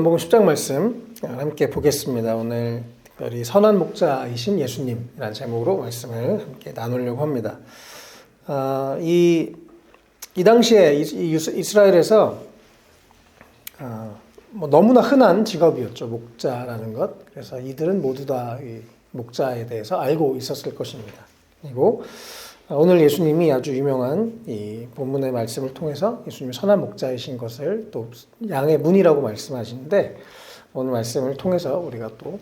요한복음 10장 말씀 함께 보겠습니다. 오늘 특별히 선한 목자이신 예수님이라는 제목으로 말씀을 함께 나누려고 합니다. 이 당시에 이스라엘에서 너무나 흔한 직업이었죠. 목자라는 것. 그래서 이들은 모두 다 이 목자에 대해서 알고 있었을 것입니다. 그리고 오늘 예수님이 아주 유명한 이 본문의 말씀을 통해서 예수님이 선한 목자이신 것을 또 양의 문이라고 말씀하시는데, 오늘 말씀을 통해서 우리가 또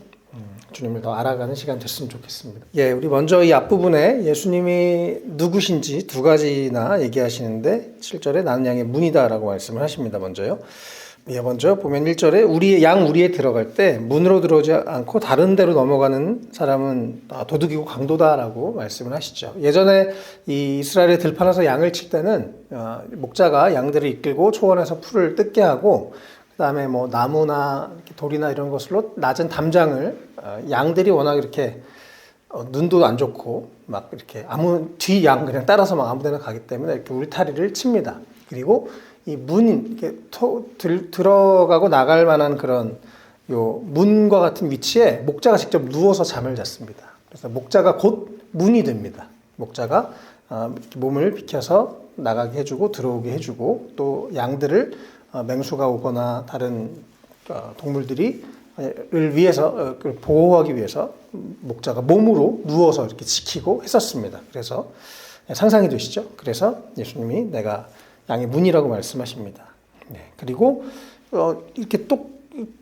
주님을 더 알아가는 시간 됐으면 좋겠습니다. 우리 먼저 이 앞부분에 예수님이 누구신지 두 가지나 얘기하시는데, 7절에 나는 양의 문이다라고 말씀을 하십니다. 먼저 보면 1절에 우리에 들어갈 때 문으로 들어오지 않고 다른 데로 넘어가는 사람은 도둑이고 강도다라고 말씀을 하시죠. 예전에 이 이스라엘의 들판에서 양을 칠 때는 목자가 양들을 이끌고 초원에서 풀을 뜯게 하고, 그다음에 뭐 나무나 돌이나 이런 것으로 낮은 담장을, 양들이 워낙 이렇게 눈도 안 좋고 막 이렇게 뒤 양 그냥 따라서 막 아무데나 가기 때문에 이렇게 울타리를 칩니다. 그리고 이 문, 이렇게 들어가고 나갈 만한 그런 요 문과 같은 위치에 목자가 직접 누워서 잠을 잤습니다. 그래서 목자가 곧 문이 됩니다. 목자가 몸을 비켜서 나가게 해주고 들어오게 해주고, 또 양들을 맹수가 오거나 다른 동물들을 위해서 보호하기 위해서 목자가 몸으로 누워서 이렇게 지키고 했었습니다. 그래서 상상이 되시죠? 그래서 예수님이 내가 양의 문이라고 말씀하십니다. 그리고 이렇게 또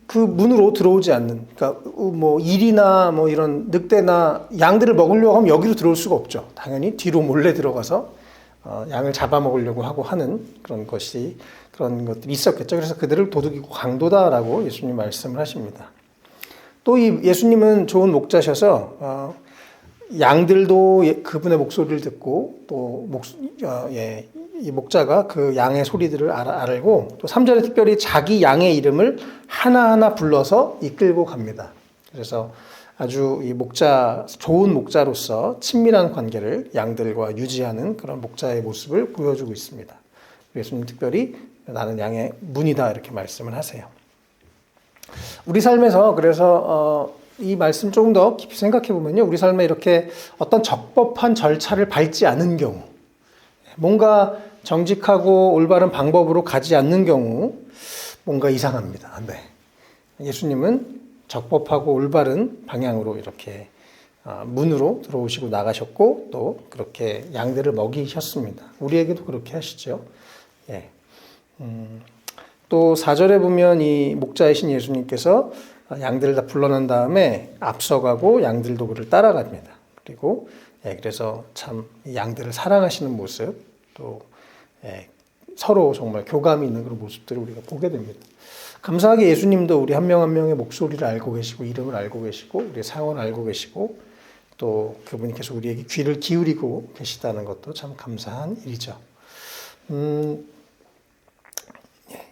그 문으로 들어오지 않는, 그러니까 뭐 일이나 뭐 이런 늑대나 양들을 먹으려고 하면 여기로 들어올 수가 없죠. 당연히 뒤로 몰래 들어가서 양을 잡아먹으려고 하고 하는 그런 것들이 있었겠죠. 그래서 그들을 도둑이고 강도다라고 예수님 말씀을 하십니다. 또 이 예수님은 좋은 목자셔서 양들도 그분의 목소리를 듣고 또 이 목자가 그 양의 소리들을 알고, 또 3절에 특별히 자기 양의 이름을 하나하나 불러서 이끌고 갑니다. 그래서 아주 이 좋은 목자로서 친밀한 관계를 양들과 유지하는 그런 목자의 모습을 보여주고 있습니다. 예수님 특별히 나는 양의 문이다 이렇게 말씀을 하세요. 우리 삶에서 그래서 이 말씀 조금 더 깊이 생각해 보면요, 우리 삶에 이렇게 어떤 적법한 절차를 밟지 않은 경우, 뭔가 정직하고 올바른 방법으로 가지 않는 경우 뭔가 이상합니다. 예수님은 적법하고 올바른 방향으로 이렇게 문으로 들어오시고 나가셨고, 또 그렇게 양들을 먹이셨습니다. 우리에게도 그렇게 하시죠. 또 4절에 보면 이 목자이신 예수님께서 양들을 다 불러낸 다음에 앞서가고 양들도 그를 따라갑니다. 그리고 그래서 참 양들을 사랑하시는 모습, 또 서로 정말 교감이 있는 그런 모습들을 우리가 보게 됩니다. 감사하게 예수님도 우리 한 명 한 명의 목소리를 알고 계시고, 이름을 알고 계시고, 우리의 상황을 알고 계시고, 또 그분이 계속 우리에게 귀를 기울이고 계시다는 것도 참 감사한 일이죠.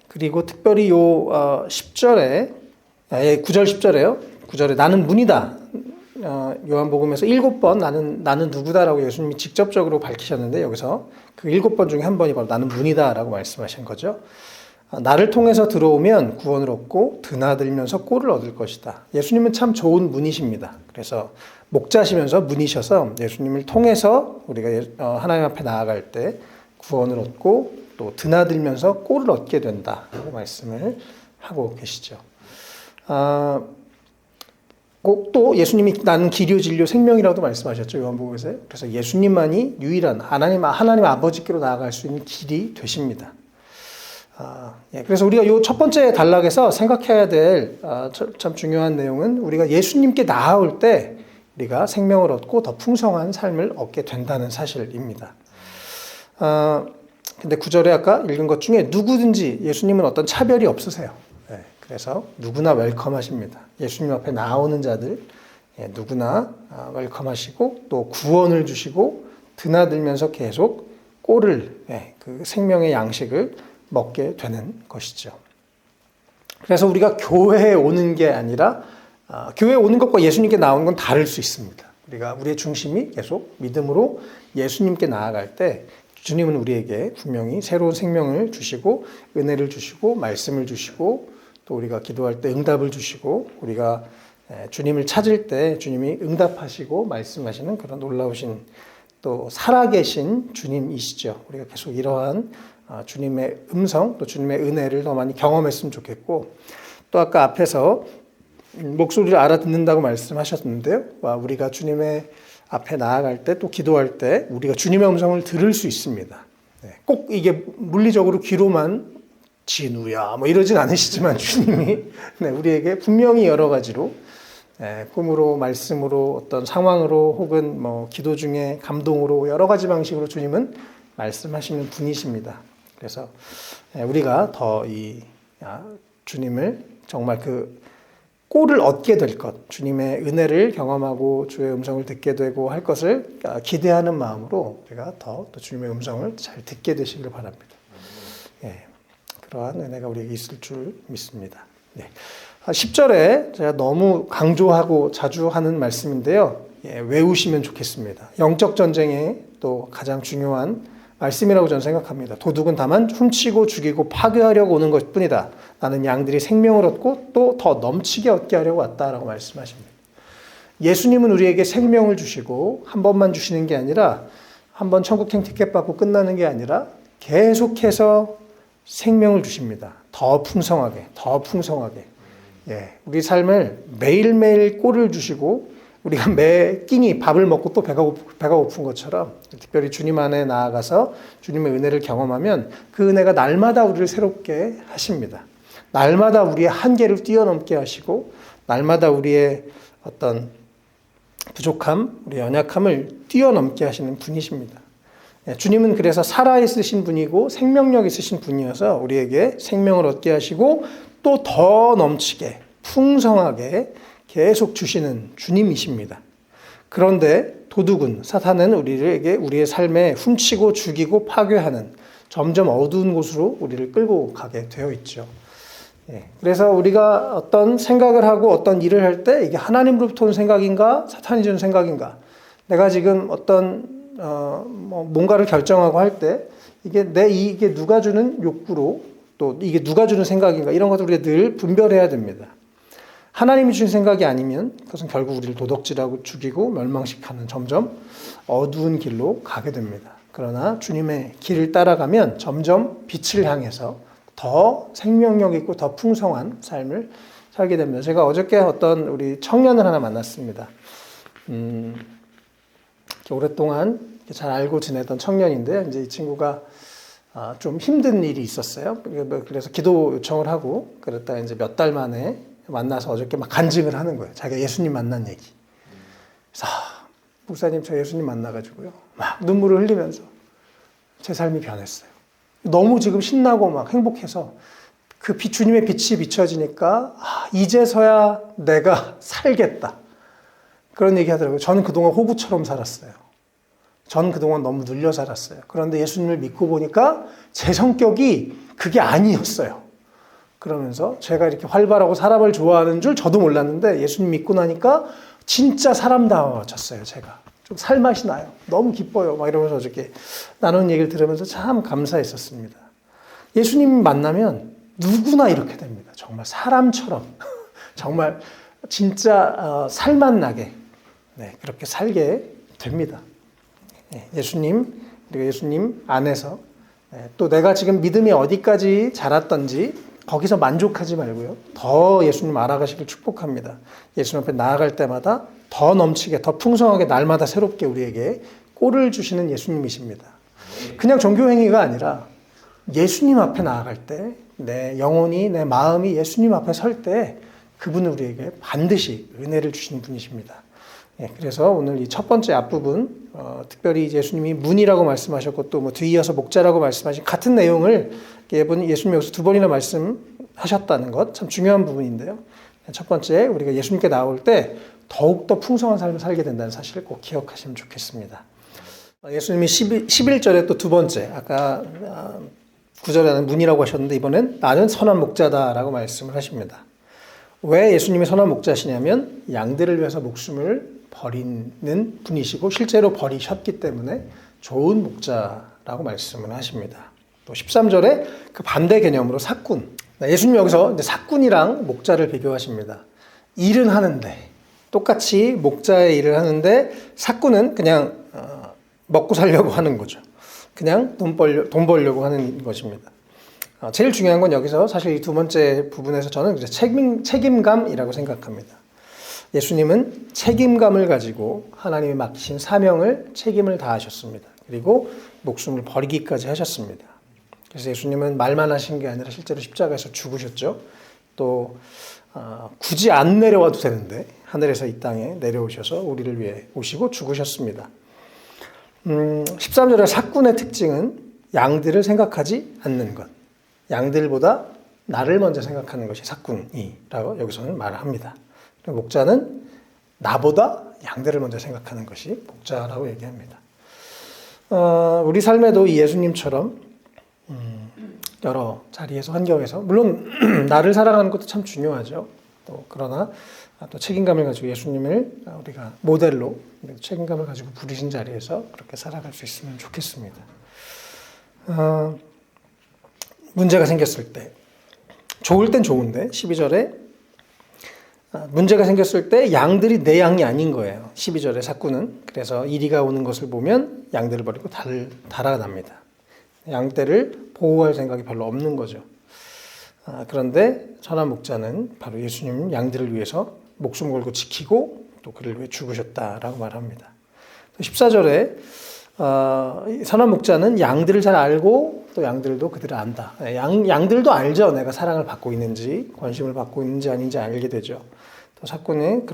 그리고 특별히 요 10절에 9절 10절에요. 9절에 나는 문이다. 요한복음에서 7번 나는 누구다라고 예수님이 직접적으로 밝히셨는데, 여기서 그 7번 중에 한 번이 바로 나는 문이다라고 말씀하신 거죠. 나를 통해서 들어오면 구원을 얻고 드나들면서 꼴을 얻을 것이다. 예수님은 참 좋은 문이십니다. 그래서 목자시면서 문이셔서 예수님을 통해서 우리가 하나님 앞에 나아갈 때 구원을 얻고 또 드나들면서 꼴을 얻게 된다라고 말씀을 하고 계시죠. 또 예수님이 나는 길이요 진리요 생명이라고도 말씀하셨죠. 요한복음에서. 그래서 예수님만이 유일한 하나님 아버지께로 나아갈 수 있는 길이 되십니다. 그래서 우리가 이 첫 번째 단락에서 생각해야 될 참 중요한 내용은, 우리가 예수님께 나아올 때 우리가 생명을 얻고 더 풍성한 삶을 얻게 된다는 사실입니다. 근데 9절에 아까 읽은 것 중에 누구든지, 예수님은 어떤 차별이 없으세요. 그래서 누구나 웰컴하십니다. 예수님 앞에 나오는 자들 누구나 웰컴하시고, 또 구원을 주시고 드나들면서 계속 꼴을, 그 생명의 양식을 먹게 되는 것이죠. 그래서 우리가 교회에 오는 게 아니라, 교회에 오는 것과 예수님께 나오는 건 다를 수 있습니다. 우리의 중심이 계속 믿음으로 예수님께 나아갈 때 주님은 우리에게 분명히 새로운 생명을 주시고, 은혜를 주시고, 말씀을 주시고, 또 우리가 기도할 때 응답을 주시고 우리가 주님을 찾을 때 주님이 응답하시고 말씀하시는 그런 놀라우신 또 살아계신 주님이시죠. 우리가 계속 이러한 주님의 음성 또 주님의 은혜를 더 많이 경험했으면 좋겠고 또 아까 앞에서 목소리를 알아듣는다고 말씀하셨는데요. 우리가 주님의 앞에 나아갈 때 또 기도할 때 우리가 주님의 음성을 들을 수 있습니다. 꼭 이게 물리적으로 귀로만 진우야 뭐 이러진 않으시지만 주님이 우리에게 분명히 여러 가지로 꿈으로 말씀으로 어떤 상황으로 혹은 뭐 기도 중에 감동으로 여러 가지 방식으로 주님은 말씀하시는 분이십니다. 그래서 우리가 더 이 주님을 정말 그 꼴을 얻게 될 것, 주님의 은혜를 경험하고 주의 음성을 듣게 되고 할 것을 기대하는 마음으로 우리가 더 또 주님의 음성을 잘 듣게 되시길 바랍니다. 그러한 은혜가 우리에게 있을 줄 믿습니다. 10절에 제가 너무 강조하고 자주 하는 말씀인데요. 외우시면 좋겠습니다. 영적 전쟁에 또 가장 중요한 말씀이라고 저는 생각합니다. 도둑은 다만 훔치고 죽이고 파괴하려고 오는 것뿐이다. 나는 양들이 생명을 얻고 또 더 넘치게 얻게 하려고 왔다라고 말씀하십니다. 예수님은 우리에게 생명을 주시고 한 번만 주시는 게 아니라 한 번 천국행 티켓 받고 끝나는 게 아니라 계속해서 생명을 주십니다. 더 풍성하게, 더 풍성하게. 우리 삶을 매일매일 꼴을 주시고 우리가 매 끼니 밥을 먹고 또 배가 고픈 것처럼 특별히 주님 안에 나아가서 주님의 은혜를 경험하면 그 은혜가 날마다 우리를 새롭게 하십니다. 날마다 우리의 한계를 뛰어넘게 하시고 날마다 우리의 어떤 부족함, 우리의 연약함을 뛰어넘게 하시는 분이십니다. 주님은 그래서 살아있으신 분이고 생명력 있으신 분이어서 우리에게 생명을 얻게 하시고 또 더 넘치게 풍성하게 계속 주시는 주님이십니다. 그런데 도둑은 사탄은 우리에게 우리의 삶에 훔치고 죽이고 파괴하는 점점 어두운 곳으로 우리를 끌고 가게 되어 있죠. 그래서 우리가 어떤 생각을 하고 어떤 일을 할 때 이게 하나님으로부터 온 생각인가 사탄이 주는 생각인가 내가 지금 어떤 뭔가를 결정하고 할 때 이게 누가 주는 욕구로 또 이게 누가 주는 생각인가 이런 것들 우리가 늘 분별해야 됩니다. 하나님이 주신 생각이 아니면 그것은 결국 우리를 도둑질하고 죽이고 멸망시키는 점점 어두운 길로 가게 됩니다. 그러나 주님의 길을 따라가면 점점 빛을 향해서 더 생명력 있고 더 풍성한 삶을 살게 됩니다. 제가 어저께 어떤 우리 청년을 하나 만났습니다. 오랫동안 잘 알고 지내던 청년인데 이제 이 친구가 좀 힘든 일이 있었어요. 그래서 기도 요청을 하고 그랬다 이제 몇 달 만에 만나서 어저께 막 간증을 하는 거예요. 자기가 예수님 만난 얘기. 그래서 목사님 저 예수님 만나가지고요. 막 눈물을 흘리면서 제 삶이 변했어요. 너무 지금 신나고 막 행복해서 그 주님의 빛이 비춰지니까 이제서야 내가 살겠다. 그런 얘기 하더라고요. 저는 그동안 호구처럼 살았어요. 저는 그동안 너무 눌려 살았어요. 그런데 예수님을 믿고 보니까 제 성격이 그게 아니었어요. 그러면서 제가 이렇게 활발하고 사람을 좋아하는 줄 저도 몰랐는데 예수님 믿고 나니까 진짜 사람다워졌어요. 제가 좀 살맛이 나요. 너무 기뻐요. 막 이러면서 어저께 나누는 얘기를 들으면서 참 감사했었습니다. 예수님 만나면 누구나 이렇게 됩니다. 정말 사람처럼 정말 진짜 살맛 나게 그렇게 살게 됩니다. 예수님 그리고 예수님 안에서 또 내가 지금 믿음이 어디까지 자랐던지 거기서 만족하지 말고요. 더 예수님 알아가시길 축복합니다. 예수님 앞에 나아갈 때마다 더 넘치게, 더 풍성하게 날마다 새롭게 우리에게 꼴을 주시는 예수님이십니다. 그냥 종교행위가 아니라 예수님 앞에 나아갈 때 내 영혼이, 내 마음이 예수님 앞에 설 때 그분은 우리에게 반드시 은혜를 주시는 분이십니다. 그래서 오늘 이 첫 번째 앞부분, 특별히 예수님이 문이라고 말씀하셨고 또 뒤이어서 목자라고 말씀하신 같은 내용을 예수님이 여기서 두 번이나 말씀하셨다는 것 참 중요한 부분인데요. 첫 번째, 우리가 예수님께 나올 때 더욱더 풍성한 삶을 살게 된다는 사실을 꼭 기억하시면 좋겠습니다. 예수님이 11절에 또 두 번째, 아까 9절에는 문이라고 하셨는데 이번엔 나는 선한 목자다라고 말씀을 하십니다. 왜 예수님이 선한 목자시냐면 양들을 위해서 목숨을 버리는 분이시고 실제로 버리셨기 때문에 좋은 목자라고 말씀을 하십니다. 또 13절에 그 반대 개념으로 사꾼, 예수님 여기서 이제 사꾼이랑 목자를 비교하십니다. 일은 하는데 똑같이 목자의 일을 하는데 사꾼은 그냥 먹고 살려고 하는 거죠. 그냥 돈 벌려고 하는 것입니다. 제일 중요한 건 여기서 사실 이 두 번째 부분에서 저는 책임감이라고 생각합니다. 예수님은 책임감을 가지고 하나님이 맡기신 사명을 책임을 다하셨습니다. 그리고 목숨을 버리기까지 하셨습니다. 그래서 예수님은 말만 하신 게 아니라 실제로 십자가에서 죽으셨죠. 또 굳이 안 내려와도 되는데 하늘에서 이 땅에 내려오셔서 우리를 위해 오시고 죽으셨습니다. 13절의 사꾼의 특징은 양들을 생각하지 않는 것. 양들보다 나를 먼저 생각하는 것이 사꾼이라고 여기서는 말을 합니다. 목자는 나보다 양들을 먼저 생각하는 것이 목자라고 얘기합니다. 우리 삶에도 이 예수님처럼 여러 자리에서 환경에서 물론 나를 사랑하는 것도 참 중요하죠. 또 그러나 또 책임감을 가지고 예수님을 우리가 모델로 책임감을 가지고 부르신 자리에서 그렇게 살아갈 수 있으면 좋겠습니다. 문제가 생겼을 때 좋을 땐 좋은데 12절에 문제가 생겼을 때 양들이 내 양이 아닌 거예요. 12절의 사꾼은. 그래서 이리가 오는 것을 보면 양들을 버리고 달아납니다. 양떼를 보호할 생각이 별로 없는 거죠. 그런데 선한 목자는 바로 예수님 양들을 위해서 목숨 걸고 지키고 또 그를 위해 죽으셨다라고 말합니다. 14절에 선한 목자는 양들을 잘 알고 또 양들도 그들을 안다. 양들도 알죠. 내가 사랑을 받고 있는지 관심을 받고 있는지 아닌지 알게 되죠. 또 사꾼은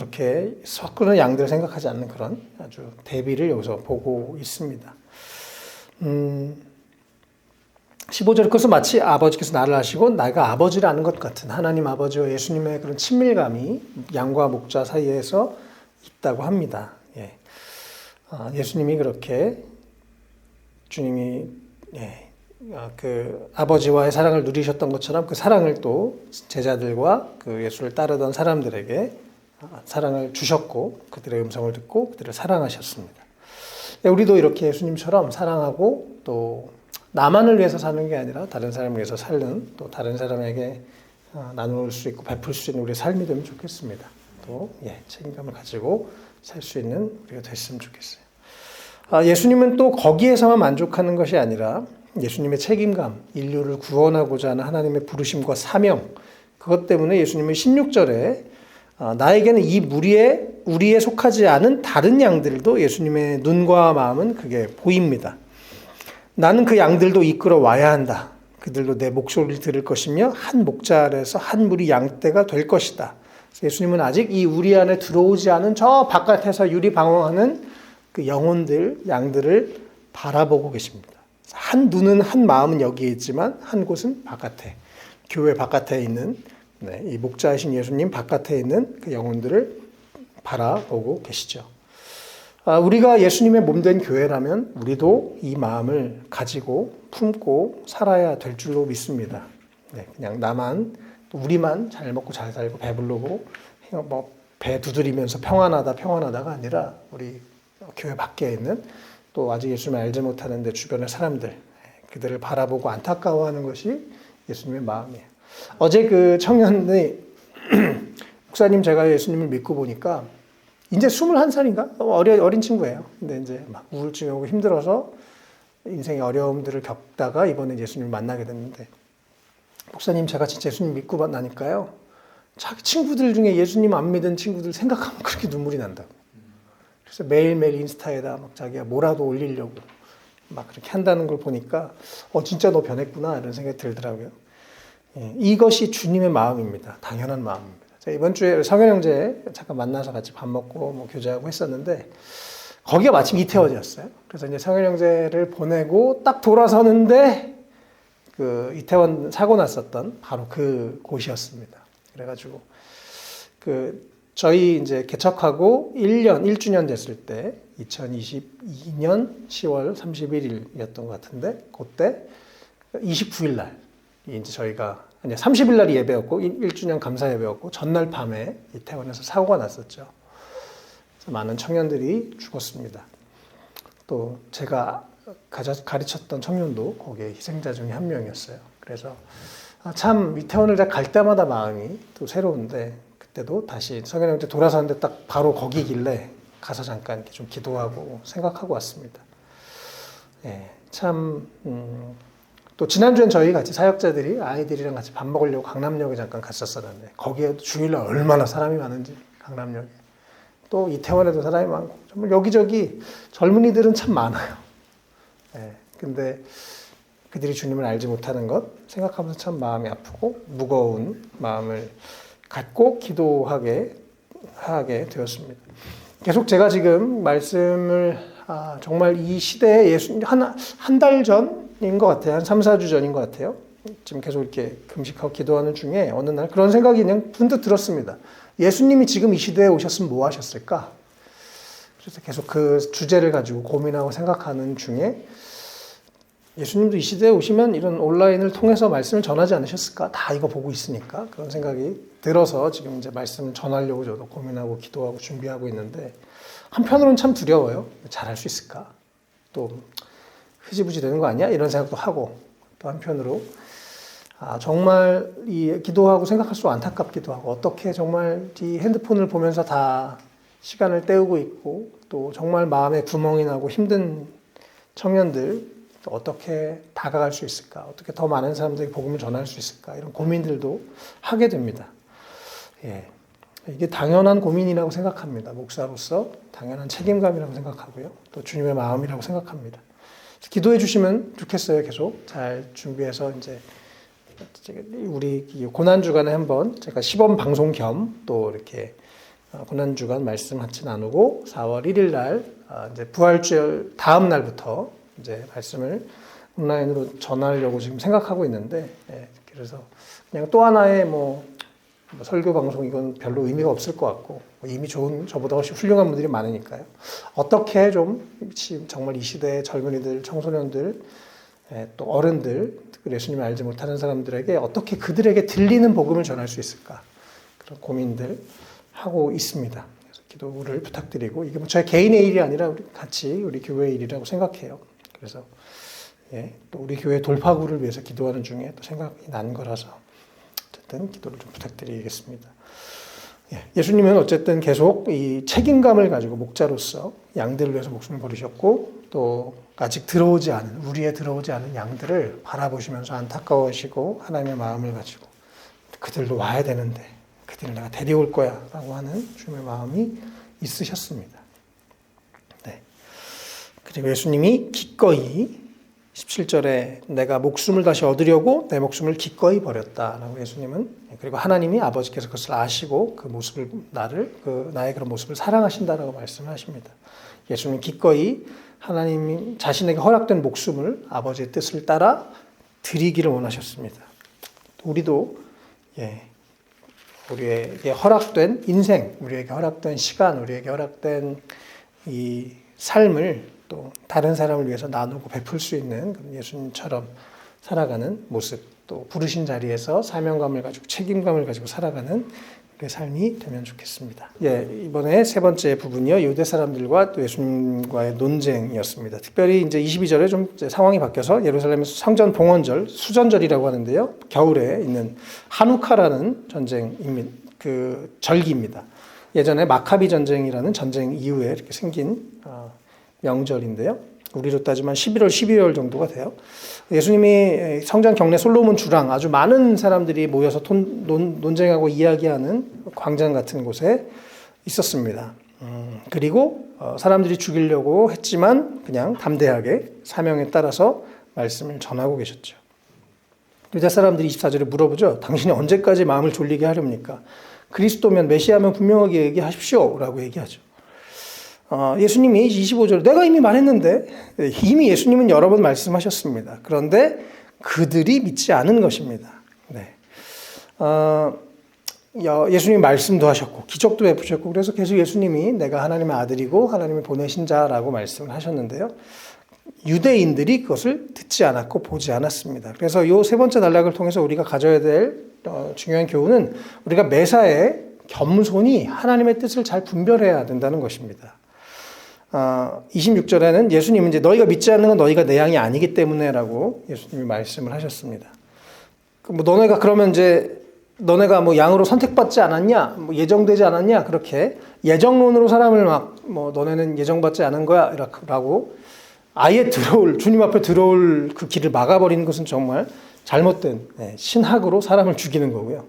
양들을 생각하지 않는 그런 아주 대비를 여기서 보고 있습니다. 15절 그것은 마치 아버지께서 나를 아시고 내가 아버지를 아는 것 같은 하나님 아버지와 예수님의 그런 친밀감이 양과 목자 사이에서 있다고 합니다. 예수님이 그렇게 주님이 그 아버지와의 사랑을 누리셨던 것처럼 그 사랑을 또 제자들과 그 예수를 따르던 사람들에게 사랑을 주셨고 그들의 음성을 듣고 그들을 사랑하셨습니다. 우리도 이렇게 예수님처럼 사랑하고 또 나만을 위해서 사는 게 아니라 다른 사람을 위해서 살는 또 다른 사람에게 나눌 수 있고 베풀 수 있는 우리의 삶이 되면 좋겠습니다. 또 책임감을 가지고 살 수 있는 우리가 됐으면 좋겠어요. 예수님은 또 거기에서만 만족하는 것이 아니라 예수님의 책임감, 인류를 구원하고자 하는 하나님의 부르심과 사명, 그것 때문에 예수님은 16절에 나에게는 이 무리에 우리에 속하지 않은 다른 양들도 예수님의 눈과 마음은 그게 보입니다. 나는 그 양들도 이끌어 와야 한다. 그들도 내 목소리를 들을 것이며 한 목자 아래서 한 무리 양떼가 될 것이다. 예수님은 아직 이 우리 안에 들어오지 않은 저 바깥에서 유리방황하는 그 영혼들, 양들을 바라보고 계십니다. 한 눈은 한 마음은 여기에 있지만 한 곳은 바깥에, 교회 바깥에 있는 이 목자이신 예수님 바깥에 있는 그 영혼들을 바라보고 계시죠. 우리가 예수님의 몸된 교회라면 우리도 이 마음을 가지고 품고 살아야 될 줄로 믿습니다. 그냥 우리만 잘 먹고 잘 살고 배부르고 배 두드리면서 평안하다가 아니라 우리 교회 밖에 있는 또 아직 예수님을 알지 못하는 내 주변의 사람들, 그들을 바라보고 안타까워하는 것이 예수님의 마음이에요. 어제 그 청년이 목사님 제가 예수님을 믿고 보니까 이제 21살인가? 어린 친구예요. 근데 이제 막 우울증이 오고 힘들어서 인생의 어려움들을 겪다가 이번에 예수님을 만나게 됐는데 목사님 제가 진짜 예수님 믿고 나니까요. 자기 친구들 중에 예수님 안 믿은 친구들 생각하면 그렇게 눈물이 난다고. 그래서 매일매일 인스타에다 막 자기가 뭐라도 올리려고 막 그렇게 한다는 걸 보니까 진짜 너 변했구나 이런 생각이 들더라고요. 이것이 주님의 마음입니다. 당연한 마음입니다. 제가 이번 주에 성현 형제 잠깐 만나서 같이 밥 먹고 교제하고 했었는데 거기가 마침 이태원이었어요. 그래서 이제 성현 형제를 보내고 딱 돌아서는데 그 이태원 사고 났었던 바로 그 곳이었습니다. 그래가지고 저희 이제 개척하고 1주년 됐을 때 2022년 10월 31일이었던 것 같은데 그때 29일 날 이제 저희가 30일 날이 예배였고 1주년 감사 예배였고 전날 밤에 이태원에서 사고가 났었죠. 그래서 많은 청년들이 죽었습니다. 또 제가 가르쳤던 청년도 거기에 희생자 중에 한 명이었어요. 그래서 참 이태원을 갈 때마다 마음이 또 새로운데 그때도 다시 성현형제 돌아서는데 딱 바로 거기길래 가서 잠깐 이렇게 좀 기도하고 생각하고 왔습니다. 예, 참 또 지난주엔 저희 같이 사역자들이 아이들이랑 같이 밥 먹으려고 강남역에 잠깐 갔었었는데 거기에 주일날 얼마나 사람이 많은지 강남역에 또 이태원에도 사람이 많고 정말 여기저기 젊은이들은 참 많아요. 예, 근데 그들이 주님을 알지 못하는 것 생각하면서 참 마음이 아프고 무거운 마음을 갖고 기도하게 되었습니다. 계속 제가 지금 말씀을 정말 이 시대에 예수 한 달 전인 것 같아요. 한 3, 4주 전인 것 같아요. 지금 계속 이렇게 금식하고 기도하는 중에 어느 날 그런 생각이 그냥 문득 들었습니다. 예수님이 지금 이 시대에 오셨으면 뭐 하셨을까? 그래서 계속 그 주제를 가지고 고민하고 생각하는 중에 예수님도 이 시대에 오시면 이런 온라인을 통해서 말씀을 전하지 않으셨을까? 다 이거 보고 있으니까 그런 생각이 들어서 지금 이제 말씀을 전하려고 저도 고민하고 기도하고 준비하고 있는데 한편으로는 참 두려워요. 잘할 수 있을까? 또 흐지부지 되는 거 아니야? 이런 생각도 하고 또 한편으로 정말 이 기도하고 생각할수록 안타깝기도 하고 어떻게 정말 이 핸드폰을 보면서 다 시간을 때우고 있고 또 정말 마음에 구멍이 나고 힘든 청년들 어떻게 다가갈 수 있을까? 어떻게 더 많은 사람들에게 복음을 전할 수 있을까? 이런 고민들도 하게 됩니다. 예. 이게 당연한 고민이라고 생각합니다. 목사로서 당연한 책임감이라고 생각하고요. 또 주님의 마음이라고 생각합니다. 기도해 주시면 좋겠어요. 계속 잘 준비해서 이제 우리 고난주간에 한번 제가 시범 방송 겸 또 이렇게 고난주간 말씀 같이 나누고 4월 1일 날 이제 부활주일 다음 날부터 이제 말씀을 온라인으로 전하려고 지금 생각하고 있는데, 예, 그래서 그냥 또 하나의 뭐 설교 방송 이건 별로 의미가 없을 것 같고 이미 좋은 저보다 훨씬 훌륭한 분들이 많으니까요. 어떻게 좀 정말 이 시대의 젊은이들, 청소년들, 예, 또 어른들, 예수님을 알지 못하는 사람들에게 어떻게 그들에게 들리는 복음을 전할 수 있을까 그런 고민들 하고 있습니다. 그래서 기도를 부탁드리고 이게 뭐 저의 개인의 일이 아니라 우리 교회의 일이라고 생각해요. 그래서 예, 또 우리 교회 돌파구를 위해서 기도하는 중에 또 생각이 난 거라서 어쨌든 기도를 좀 부탁드리겠습니다. 예, 예수님은 어쨌든 계속 이 책임감을 가지고 목자로서 양들을 위해서 목숨을 버리셨고 또 아직 우리에 들어오지 않은 양들을 바라보시면서 안타까워하시고 하나님의 마음을 가지고 그들도 와야 되는데 그들을 내가 데려올 거야 라고 하는 주님의 마음이 있으셨습니다. 네. 그리고 예수님이 기꺼이 17절에 내가 목숨을 다시 얻으려고 내 목숨을 기꺼이 버렸다라고 예수님은 그리고 하나님이 아버지께서 그것을 아시고 그 모습을 나의 그런 모습을 사랑하신다라고 말씀하십니다. 예수님은 기꺼이 하나님 자신에게 허락된 목숨을 아버지의 뜻을 따라 드리기를 원하셨습니다. 우리도 우리에게 허락된 인생, 우리에게 허락된 시간, 우리에게 허락된 이 삶을 또 다른 사람을 위해서 나누고 베풀 수 있는 예수님처럼 살아가는 모습, 또 부르신 자리에서 사명감을 가지고 책임감을 가지고 살아가는 우리의 삶이 되면 좋겠습니다. 이번에 세 번째 부분이요. 유대 사람들과 또 예수님과의 논쟁이었습니다. 특별히 이제 22절에 좀 이제 상황이 바뀌어서 예루살렘에서 성전 봉헌절, 수전절이라고 하는데요. 겨울에 있는 하누카라는 그 절기입니다. 예전에 마카비 전쟁이라는 전쟁 이후에 이렇게 생긴 명절인데요. 우리로 따지면 11월, 12월 정도가 돼요. 예수님이 성전 경내 솔로몬 주랑 아주 많은 사람들이 모여서 논쟁하고 이야기하는 광장 같은 곳에 있었습니다. 그리고 사람들이 죽이려고 했지만 그냥 담대하게 사명에 따라서 말씀을 전하고 계셨죠. 유다 사람들이 24절에 물어보죠. 당신이 언제까지 마음을 졸리게 하렵니까? 그리스도면 메시아면 분명하게 얘기하십시오 라고 얘기하죠. 예수님이 25절 내가 이미 말했는데 이미 예수님은 여러 번 말씀하셨습니다. 그런데 그들이 믿지 않은 것입니다. 네. 예수님이 말씀도 하셨고 기적도 베푸셨고 그래서 계속 예수님이 내가 하나님의 아들이고 하나님이 보내신 자라고 말씀을 하셨는데요. 유대인들이 그것을 듣지 않았고 보지 않았습니다. 그래서 이 세 번째 단락을 통해서 우리가 가져야 될 중요한 교훈은 우리가 매사에 겸손히 하나님의 뜻을 잘 분별해야 된다는 것입니다. 26절에는 예수님은 이제 너희가 믿지 않는 건 너희가 내 양이 아니기 때문에 라고 예수님이 말씀을 하셨습니다. 뭐 너네가 그러면 이제 너네가 뭐 양으로 선택받지 않았냐, 뭐 예정되지 않았냐, 그렇게 예정론으로 사람을 막 뭐 너네는 예정받지 않은 거야, 라고 아예 주님 앞에 들어올 그 길을 막아버리는 것은 정말 잘못된 신학으로 사람을 죽이는 거고요.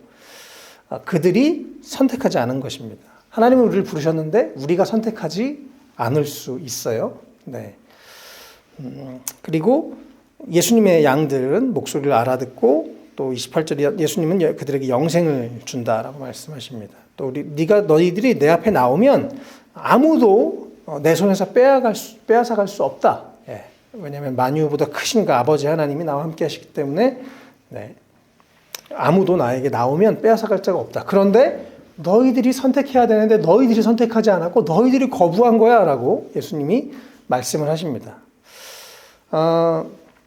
그들이 선택하지 않은 것입니다. 하나님은 우리를 부르셨는데 우리가 선택하지 않을 수 있어요. 네. 그리고 예수님의 양들은 목소리를 알아듣고 또 28절 예수님은 그들에게 영생을 준다라고 말씀하십니다. 또 너희들이 내 앞에 나오면 아무도 내 손에서 빼앗아갈 수 없다. 예. 왜냐하면 만유보다 크신 그 아버지 하나님이 나와 함께 하시기 때문에 네. 아무도 나에게 나오면 빼앗아갈 자가 없다. 그런데 너희들이 선택해야 되는데 너희들이 선택하지 않았고 너희들이 거부한 거야 라고 예수님이 말씀을 하십니다.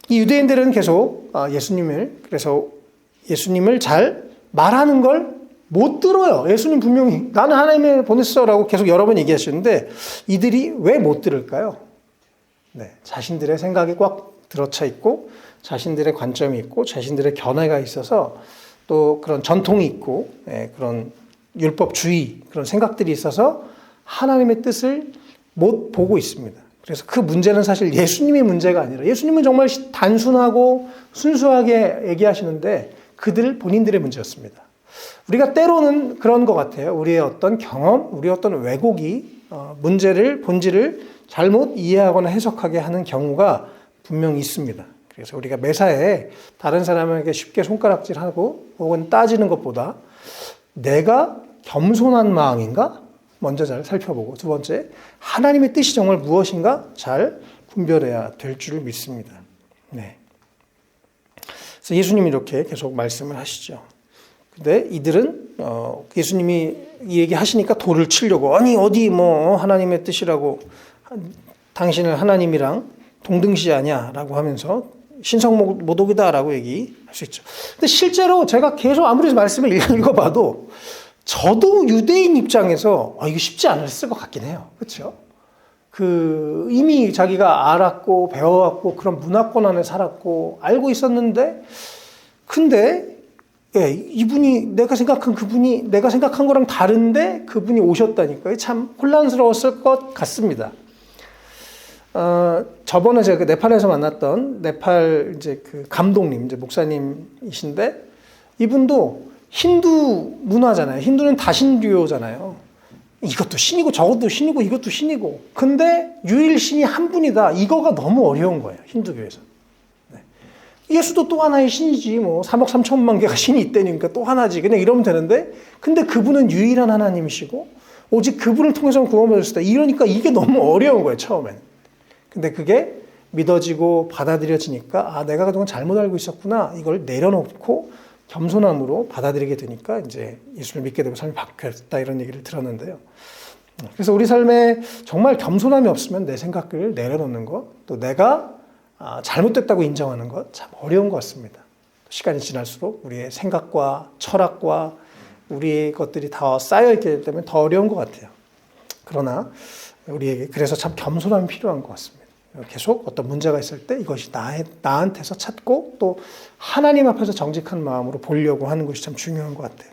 이 유대인들은 계속 예수님을 잘 말하는 걸 못 들어요. 예수님 분명히 나는 하나님을 보냈어 라고 계속 여러 번 얘기하시는데 이들이 왜 못 들을까요? 네, 자신들의 생각이 꽉 들어차 있고 자신들의 관점이 있고 자신들의 견해가 있어서 또 그런 전통이 있고 그런 율법주의 그런 생각들이 있어서 하나님의 뜻을 못 보고 있습니다. 그래서 그 문제는 사실 예수님의 문제가 아니라 예수님은 정말 단순하고 순수하게 얘기하시는데 본인들의 문제였습니다. 우리가 때로는 그런 것 같아요. 우리의 어떤 경험, 우리의 어떤 왜곡이 본질을 잘못 이해하거나 해석하게 하는 경우가 분명히 있습니다. 그래서 우리가 매사에 다른 사람에게 쉽게 손가락질하고 혹은 따지는 것보다 내가 겸손한 마음인가? 먼저 잘 살펴보고 두 번째, 하나님의 뜻이 정말 무엇인가? 잘 분별해야 될 줄 믿습니다. 네. 그래서 예수님이 이렇게 계속 말씀을 하시죠. 근데 이들은 예수님이 이 얘기 하시니까 돌을 치려고 아니 어디 뭐 하나님의 뜻이라고 당신을 하나님이랑 동등시하냐라고 하면서 신성모독이다라고 얘기할 수 있죠. 근데 실제로 제가 계속 아무리 말씀을 읽어봐도 저도 유대인 입장에서 이거 쉽지 않았을 것 같긴 해요. 그렇죠? 이미 자기가 알았고 배워왔고 그런 문화권 안에 살았고 알고 있었는데 근데 내가 생각한 거랑 다른데 그분이 오셨다니까요. 참 혼란스러웠을 것 같습니다. 저번에 제가 네팔에서 만났던 네팔 그 감독님, 목사님이신데 이분도 힌두 문화잖아요. 힌두는 다신교잖아요. 이것도 신이고 저것도 신이고 이것도 신이고. 근데 유일신이 한 분이다. 이거가 너무 어려운 거예요. 힌두교에서. 예수도 또 하나의 신이지, 3억 3천만 개가 신이 있다니까 또 하나지. 그냥 이러면 되는데, 근데 그분은 유일한 하나님이시고, 오직 그분을 통해서 구원받을 수 있다. 이러니까 이게 너무 어려운 거예요, 처음엔. 근데 그게 믿어지고 받아들여지니까, 내가 그동안 잘못 알고 있었구나. 이걸 내려놓고 겸손함으로 받아들이게 되니까, 이제 예수를 믿게 되고 삶이 바뀌었다. 이런 얘기를 들었는데요. 그래서 우리 삶에 정말 겸손함이 없으면 내 생각을 내려놓는 것, 또 내가 잘못됐다고 인정하는 것 참 어려운 것 같습니다. 시간이 지날수록 우리의 생각과 철학과 우리의 것들이 다 쌓여있기 때문에 더 어려운 것 같아요. 그러나 우리에게 그래서 참 겸손함이 필요한 것 같습니다. 계속 어떤 문제가 있을 때 이것이 나한테서 찾고 또 하나님 앞에서 정직한 마음으로 보려고 하는 것이 참 중요한 것 같아요.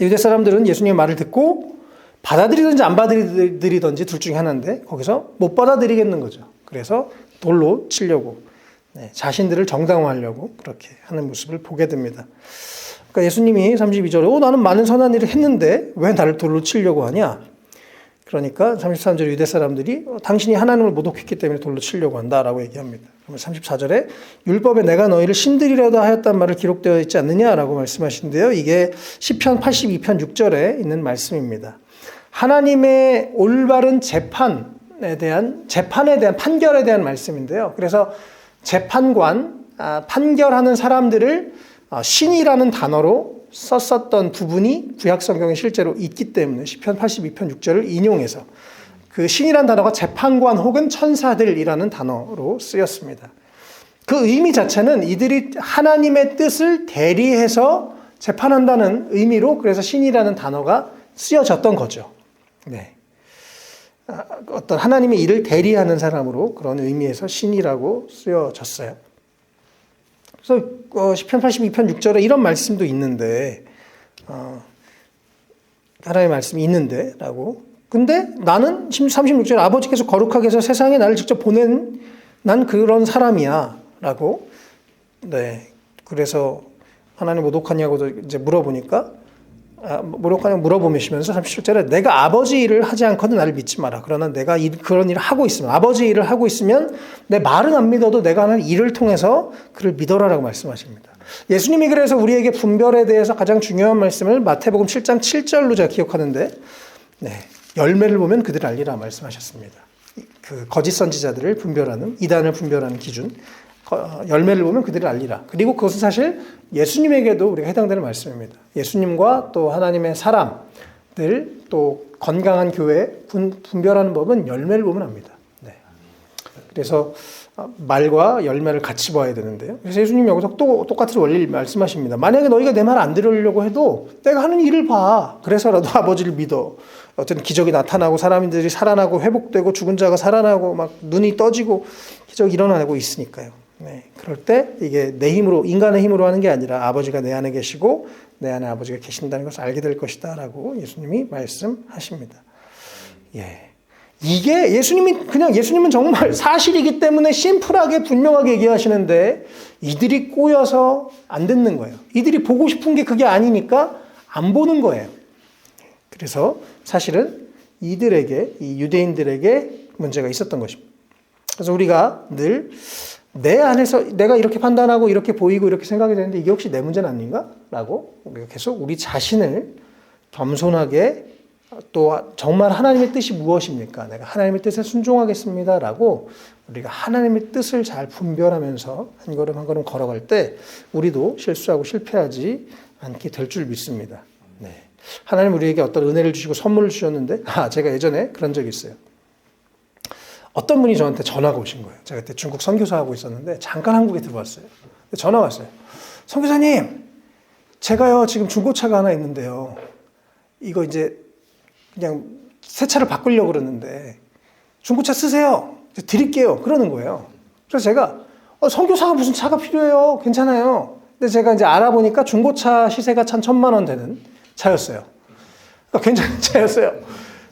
유대 사람들은 예수님의 말을 듣고 받아들이든지 안 받아들이든지 둘 중에 하나인데 거기서 못 받아들이겠는 거죠. 그래서 돌로 치려고 자신들을 정당화하려고 그렇게 하는 모습을 보게 됩니다. 그러니까 예수님이 32절에 나는 많은 선한 일을 했는데 왜 나를 돌로 치려고 하냐? 그러니까 33절에 유대 사람들이 당신이 하나님을 모독했기 때문에 돌로 치려고 한다라고 얘기합니다. 그러면 34절에 율법에 내가 너희를 신들이려다 하였단 말을 기록되어 있지 않느냐라고 말씀하시는데요. 이게 시편 82편 6절에 있는 말씀입니다. 하나님의 올바른 재판에 대한 판결에 대한 말씀인데요. 그래서 재판관, 판결하는 사람들을 신이라는 단어로 썼었던 부분이 구약 성경에 실제로 있기 때문에 시편 82편 6절을 인용해서 그 신이라는 단어가 재판관 혹은 천사들이라는 단어로 쓰였습니다. 그 의미 자체는 이들이 하나님의 뜻을 대리해서 재판한다는 의미로 그래서 신이라는 단어가 쓰여졌던 거죠. 네. 어떤 하나님의 일을 대리하는 사람으로 그런 의미에서 신이라고 쓰여졌어요. 그래서 시편 82편 6절에 이런 말씀도 있는데 하나님의 말씀이 있는데 라고. 근데 나는 36절 아버지께서 거룩하게 해서 세상에 나를 직접 보낸 난 그런 사람이야 라고. 네. 그래서 하나님 모독하냐고 이제 물어보니까 모독하냐고 물어보시면서 37절에 내가 아버지 일을 하지 않거든 나를 믿지 마라. 그러나 내가 그런 일을 하고 있으면 아버지 일을 하고 있으면 내 말은 안 믿어도 내가 하는 일을 통해서 그를 믿어라라고 말씀하십니다. 예수님이 그래서 우리에게 분별에 대해서 가장 중요한 말씀을 마태복음 7장 7절로 제가 기억하는데 네, 열매를 보면 그들을 알리라 말씀하셨습니다. 그 거짓 선지자들을 분별하는 이단을 분별하는 기준 열매를 보면 그들을 알리라. 그리고 그것은 사실 예수님에게도 우리가 해당되는 말씀입니다. 예수님과 또 하나님의 사람들 또 건강한 교회 분별하는 법은 열매를 보면 압니다. 네. 그래서 말과 열매를 같이 봐야 되는데요. 그래서 예수님이 여기서 또 똑같은 원리를 말씀하십니다. 만약에 너희가 내 말 안 들으려고 해도 내가 하는 일을 봐. 그래서라도 아버지를 믿어. 어쨌든 기적이 나타나고 사람들이 살아나고 회복되고 죽은 자가 살아나고 막 눈이 떠지고 기적이 일어나고 있으니까요. 네, 그럴 때 이게 내 힘으로 인간의 힘으로 하는 게 아니라 아버지가 내 안에 계시고 내 안에 아버지가 계신다는 것을 알게 될 것이다 라고 예수님이 말씀하십니다. 예. 이게 예수님은 정말 사실이기 때문에 심플하게 분명하게 얘기하시는데 이들이 꼬여서 안 듣는 거예요. 이들이 보고 싶은 게 그게 아니니까 안 보는 거예요. 그래서 사실은 이 유대인들에게 문제가 있었던 것입니다. 그래서 우리가 늘 내 안에서 내가 이렇게 판단하고 이렇게 보이고 이렇게 생각이 되는데 이게 혹시 내 문제는 아닌가? 라고 우리가 계속 우리 자신을 겸손하게 또 정말 하나님의 뜻이 무엇입니까? 내가 하나님의 뜻에 순종하겠습니다. 라고 우리가 하나님의 뜻을 잘 분별하면서 한 걸음 한 걸음 걸어갈 때 우리도 실수하고 실패하지 않게 될 줄 믿습니다. 네. 하나님 우리에게 어떤 은혜를 주시고 선물을 주셨는데 제가 예전에 그런 적이 있어요. 어떤 분이 저한테 전화가 오신 거예요. 제가 그때 중국 선교사 하고 있었는데 잠깐 한국에 들어왔어요. 전화가 왔어요. 선교사님, 제가요 지금 중고차가 하나 있는데요. 이거 이제 그냥 새 차를 바꾸려고 그러는데 중고차 쓰세요. 드릴게요. 그러는 거예요. 그래서 제가 선교사가 무슨 차가 필요해요. 괜찮아요. 근데 제가 이제 알아보니까 중고차 시세가 1,000만 원 되는 차였어요. 그러니까 괜찮은 차였어요.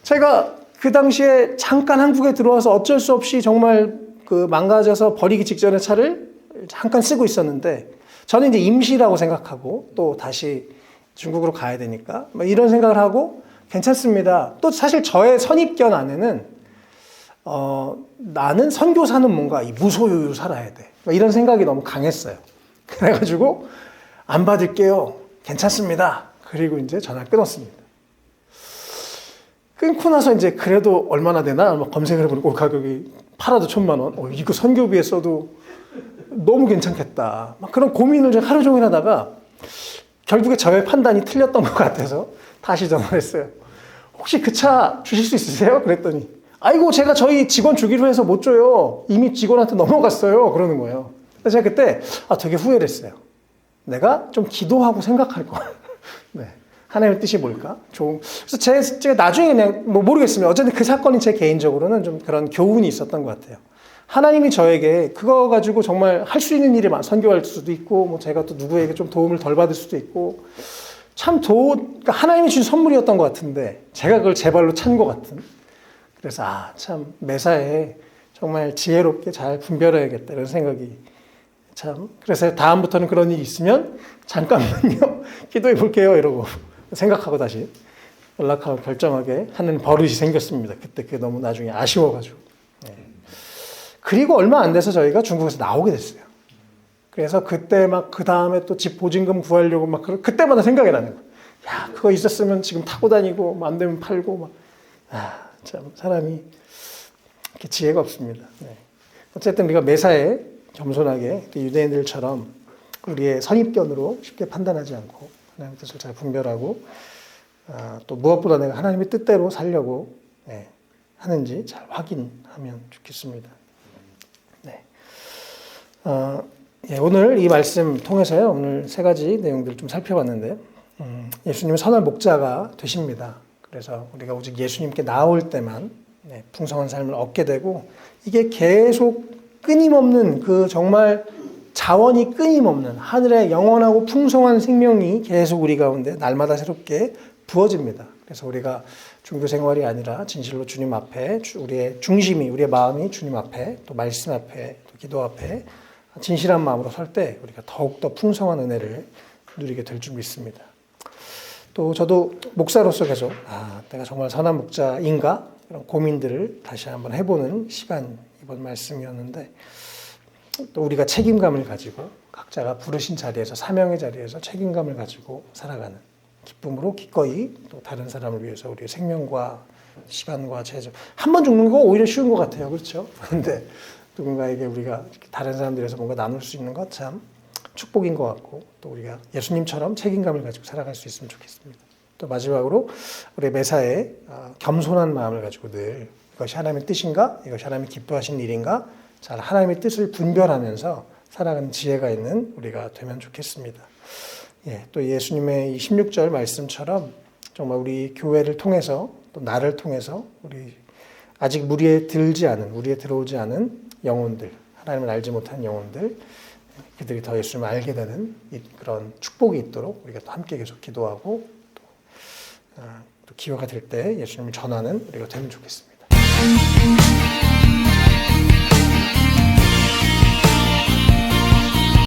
제가 그 당시에 잠깐 한국에 들어와서 어쩔 수 없이 정말 그 망가져서 버리기 직전의 차를 잠깐 쓰고 있었는데 저는 이제 임시라고 생각하고 또 다시 중국으로 가야 되니까 이런 생각을 하고 괜찮습니다. 또 사실 저의 선입견 안에는 나는 선교사는 뭔가 이 무소유로 살아야 돼. 이런 생각이 너무 강했어요. 그래가지고 안 받을게요. 괜찮습니다. 그리고 이제 전화를 끊었습니다. 끊고 나서 이제 그래도 얼마나 되나 검색을 해보니까 가격이 팔아도 1,000만 원. 이거 선교비에 써도 너무 괜찮겠다. 막 그런 고민을 제가 하루 종일 하다가 결국에 저의 판단이 틀렸던 것 같아서 다시 전화를 했어요. 혹시 그 차 주실 수 있으세요? 그랬더니 아이고 제가 저희 직원 주기로 해서 못 줘요. 이미 직원한테 넘어갔어요. 그러는 거예요. 그래서 제가 그때 되게 후회를 했어요. 내가 좀 기도하고 생각할 걸. 네. 하나님의 뜻이 뭘까? 그래서 제가 나중에 그냥 모르겠습니다. 어쨌든 그 사건이 제 개인적으로는 좀 그런 교훈이 있었던 것 같아요. 하나님이 저에게 그거 가지고 정말 할 수 있는 일이 선교할 수도 있고, 제가 또 누구에게 좀 도움을 덜 받을 수도 있고, 그러니까 하나님이 주신 선물이었던 것 같은데, 제가 그걸 제 발로 찬 것 같은. 그래서 참 매사에 정말 지혜롭게 잘 분별해야겠다 이런 생각이 그래서 다음부터는 그런 일이 있으면 잠깐만요 기도해 볼게요 이러고 생각하고 다시 연락하고 결정하게 하는 버릇이 생겼습니다. 그때 그게 너무 나중에 아쉬워가지고. 네. 그리고 얼마 안 돼서 저희가 중국에서 나오게 됐어요. 그래서 그때 그 다음에 또 집 보증금 구하려고 그때마다 생각이 나는 거예요. 야, 그거 있었으면 지금 타고 다니고 안 되면 팔고 참 사람이 이렇게 지혜가 없습니다. 네. 어쨌든 우리가 매사에 겸손하게 유대인들처럼 우리의 선입견으로 쉽게 판단하지 않고 하나님의 뜻을 잘 분별하고 또 무엇보다 내가 하나님의 뜻대로 살려고 하는지 잘 확인하면 좋겠습니다. 네. 오늘 이 말씀 통해서요. 오늘 세 가지 내용들을 좀 살펴봤는데 예수님은 선한 목자가 되십니다. 그래서 우리가 오직 예수님께 나올 때만 풍성한 삶을 얻게 되고 이게 계속 끊임없는 그 정말 자원이 끊임없는 하늘의 영원하고 풍성한 생명이 계속 우리 가운데 날마다 새롭게 부어집니다. 그래서 우리가 종교 생활이 아니라 진실로 주님 앞에 우리의 중심이, 우리의 마음이 주님 앞에, 또 말씀 앞에, 또 기도 앞에 진실한 마음으로 설 때 우리가 더욱더 풍성한 은혜를 누리게 될 줄 믿습니다. 또 저도 목사로서 계속 내가 정말 선한 목자인가? 이런 고민들을 다시 한번 해보는 시간, 이번 말씀이었는데, 또 우리가 책임감을 가지고 각자가 부르신 자리에서, 사명의 자리에서 책임감을 가지고 살아가는 기쁨으로 기꺼이 또 다른 사람을 위해서 우리의 생명과 시간과 재정, 한 번 죽는 거 오히려 쉬운 것 같아요. 그렇죠? 근데 누군가에게 우리가 다른 사람들에서 뭔가 나눌 수 있는 것 참 축복인 것 같고, 또 우리가 예수님처럼 책임감을 가지고 살아갈 수 있으면 좋겠습니다. 또 마지막으로 우리 매사에 겸손한 마음을 가지고 늘 이것이 하나님의 뜻인가? 이것이 하나님이 기뻐하신 일인가? 잘 하나님의 뜻을 분별하면서 살아가는 지혜가 있는 우리가 되면 좋겠습니다. 또 예수님의 이 16절 말씀처럼 정말 우리 교회를 통해서 또 나를 통해서 우리 아직 무리에 들어오지 않은 영혼들, 하나님을 알지 못한 영혼들, 그들이 더 예수님을 알게 되는 그런 축복이 있도록 우리가 또 함께 계속 기도하고 또 기회가 될 때 예수님을 전하는 우리가 되면 좋겠습니다.